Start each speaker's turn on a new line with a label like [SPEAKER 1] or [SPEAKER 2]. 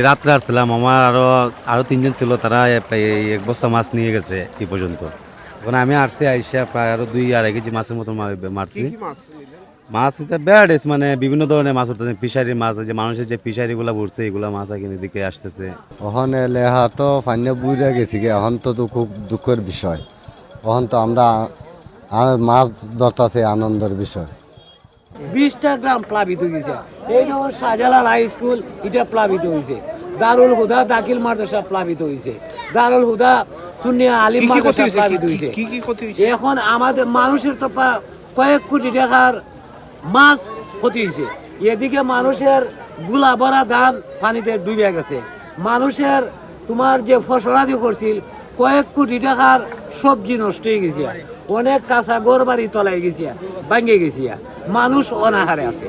[SPEAKER 1] রাত্রে আসছিলাম, আমার আরো তিনজন ছিল, তারা প্রায় এক বস্তা মাছ নিয়ে গেছে এই পর্যন্ত। ওখানে আমি আসছি, আইসা প্রায় আরো 2-2.5 কেজি মাছের মতো মারছি। মাছ এটা বেড়াইস, মানে বিভিন্ন ধরনের মাছ উঠতেছে, ফিশারির মাছ, যে মানুষের যে ফিশারি গুলা উঠছে এগুলা মাছ এখানে দিকে আসতেছে।
[SPEAKER 2] ওখানে লেহা তো ফাইনে বুঝে গেছি গে, এখন তো খুব দুঃখের বিষয়। এখন তো আমরা মাছ ধরতেছে আনন্দের বিষয়।
[SPEAKER 3] 20টা গ্রাম প্লাবিত হয়েছে। এই যেমন শাহজালাল হাই স্কুল, এটা প্লাবিত হয়েছে। দারুল হুদা দাখিল মাদ্রাসা প্লাবিত হয়েছে। দারুল হুদা সুন্নিয়া আলিম মাদ্রাসা প্লাবিত হয়েছে। এখন আমাদের মানুষের তো কয়েক কোটি টাকার মাছ ক্ষতি হয়েছে। এদিকে মানুষের গুলা ভরা ধান পানিতে ডুবে গেছে। মানুষের তোমার যে ফসলাদি করছিল, কয়েক কোটি টাকার সবজি নষ্ট হয়ে গেছে। অনেক কাঁচা ঘর বাড়ি তলায় গেছে, ভাঙে গেছে। মানুষ অনাহারে আছে।